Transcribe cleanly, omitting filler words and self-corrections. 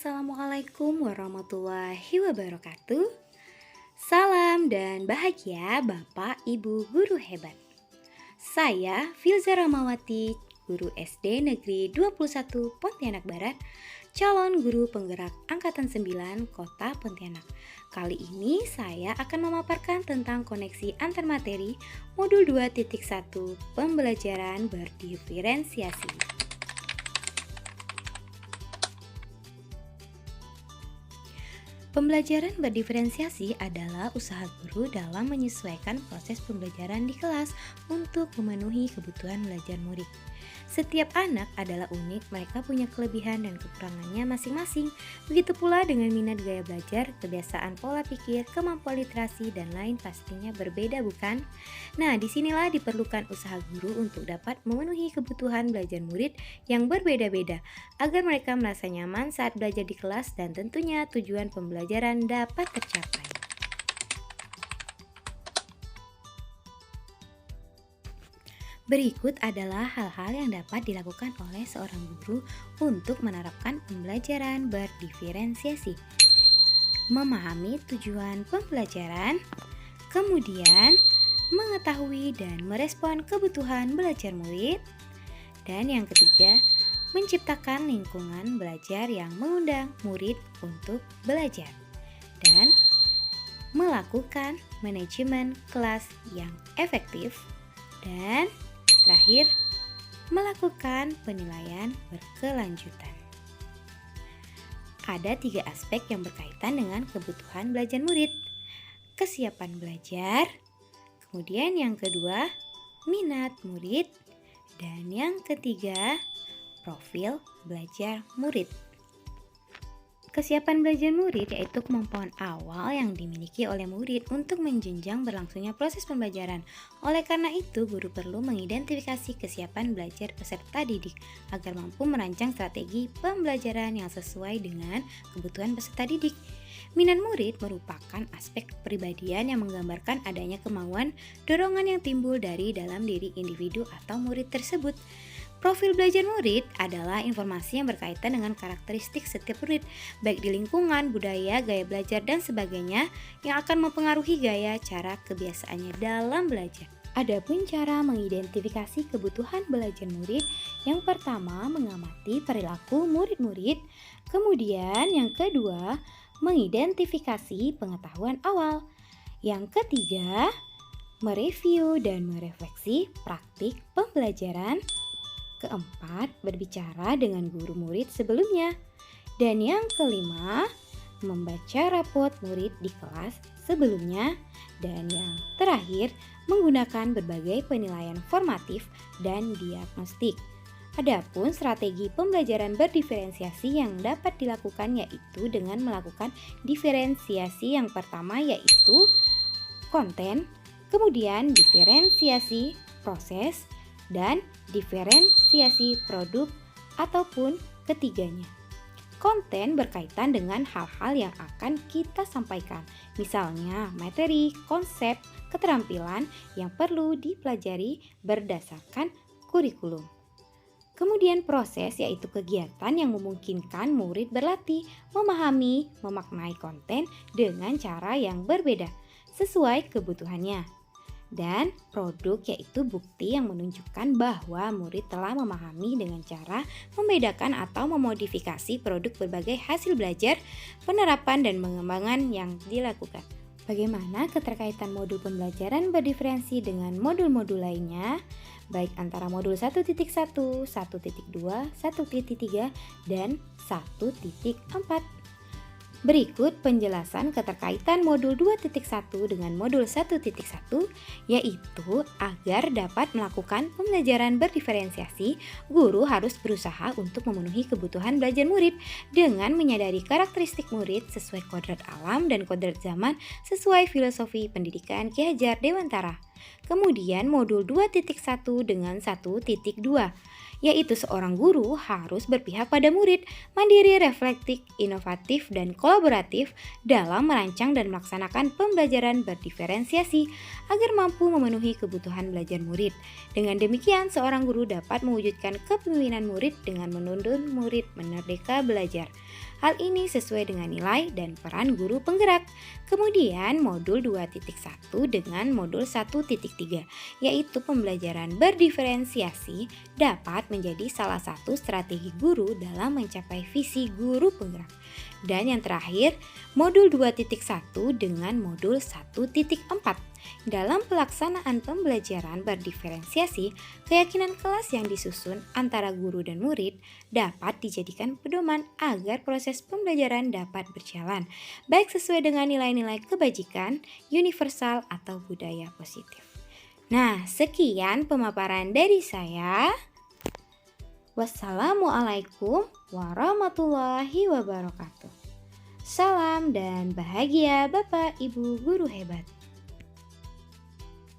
Assalamualaikum warahmatullahi wabarakatuh. Salam dan bahagia Bapak Ibu Guru hebat. Saya Filza Ramawati, Guru SD Negeri 21 Pontianak Barat, calon guru penggerak Angkatan 9 Kota Pontianak. Kali ini saya akan memaparkan tentang koneksi antar materi modul 2.1 pembelajaran berdiferensiasi. Pembelajaran berdiferensiasi adalah usaha guru dalam menyesuaikan proses pembelajaran di kelas untuk memenuhi kebutuhan belajar murid. Setiap anak adalah unik, mereka punya kelebihan dan kekurangannya masing-masing. Begitu pula dengan minat gaya belajar, kebiasaan pola pikir, kemampuan literasi, dan lain pastinya berbeda, bukan? Nah, disinilah diperlukan usaha guru untuk dapat memenuhi kebutuhan belajar murid yang berbeda-beda, agar mereka merasa nyaman saat belajar di kelas dan tentunya tujuan pembelajaran dapat tercapai. Berikut adalah hal-hal yang dapat dilakukan oleh seorang guru untuk menerapkan pembelajaran berdiferensiasi. Memahami tujuan pembelajaran, kemudian mengetahui dan merespon kebutuhan belajar murid, dan yang ketiga, menciptakan lingkungan belajar yang mengundang murid untuk belajar, dan melakukan manajemen kelas yang efektif, dan terakhir, melakukan penilaian berkelanjutan. Ada 3 aspek yang berkaitan dengan kebutuhan belajar murid. Kesiapan belajar, kemudian yang kedua, minat murid, dan yang ketiga, profil belajar murid. Kesiapan belajar murid yaitu kemampuan awal yang dimiliki oleh murid untuk menjenjang berlangsungnya proses pembelajaran. Oleh karena itu, guru perlu mengidentifikasi kesiapan belajar peserta didik agar mampu merancang strategi pembelajaran yang sesuai dengan kebutuhan peserta didik. Minat murid merupakan aspek kepribadian yang menggambarkan adanya kemauan, dorongan yang timbul dari dalam diri individu atau murid tersebut. Profil belajar murid adalah informasi yang berkaitan dengan karakteristik setiap murid, baik di lingkungan, budaya, gaya belajar, dan sebagainya yang akan mempengaruhi gaya cara kebiasaannya dalam belajar. Adapun cara mengidentifikasi kebutuhan belajar murid, yang pertama mengamati perilaku murid-murid, kemudian yang kedua mengidentifikasi pengetahuan awal, yang ketiga mereview dan merefleksi praktik pembelajaran, keempat, berbicara dengan guru murid sebelumnya. Dan yang kelima, membaca rapot murid di kelas sebelumnya. Dan yang terakhir, menggunakan berbagai penilaian formatif dan diagnostik. Adapun strategi pembelajaran berdiferensiasi yang dapat dilakukan yaitu dengan melakukan diferensiasi yang pertama yaitu konten, kemudian diferensiasi proses, dan diferensiasi produk ataupun ketiganya. Konten berkaitan dengan hal-hal yang akan kita sampaikan, misalnya materi, konsep, keterampilan yang perlu dipelajari berdasarkan kurikulum. Kemudian proses yaitu kegiatan yang memungkinkan murid berlatih, memahami, memaknai konten dengan cara yang berbeda sesuai kebutuhannya. Dan produk yaitu bukti yang menunjukkan bahwa murid telah memahami dengan cara membedakan atau memodifikasi produk berbagai hasil belajar, penerapan dan pengembangan yang dilakukan. Bagaimana keterkaitan modul pembelajaran berdiferensi dengan modul-modul lainnya, baik antara modul 1.1, 1.2, 1.3, dan 1.4. Berikut penjelasan keterkaitan modul 2.1 dengan modul 1.1, yaitu agar dapat melakukan pembelajaran berdiferensiasi, guru harus berusaha untuk memenuhi kebutuhan belajar murid dengan menyadari karakteristik murid sesuai kodrat alam dan kodrat zaman sesuai filosofi pendidikan Ki Hajar Dewantara. Kemudian modul 2.1 dengan 1.2, yaitu seorang guru harus berpihak pada murid, mandiri, reflektif, inovatif, dan kolaboratif dalam merancang dan melaksanakan pembelajaran berdiferensiasi agar mampu memenuhi kebutuhan belajar murid. Dengan demikian, seorang guru dapat mewujudkan kepemimpinan murid dengan menuntun murid merdeka belajar. Hal ini sesuai dengan nilai dan peran guru penggerak. Kemudian modul 2.1 dengan modul 1.3, yaitu pembelajaran berdiferensiasi dapat menjadi salah satu strategi guru dalam mencapai visi guru penggerak. Dan yang terakhir, modul 2.1 dengan modul 1.4. Dalam pelaksanaan pembelajaran berdiferensiasi, keyakinan kelas yang disusun antara guru dan murid dapat dijadikan pedoman agar proses pembelajaran dapat berjalan, baik sesuai dengan nilai-nilai kebajikan, universal, atau budaya positif. Nah, sekian pemaparan dari saya. Wassalamualaikum warahmatullahi wabarakatuh. Salam dan bahagia Bapak Ibu guru hebat.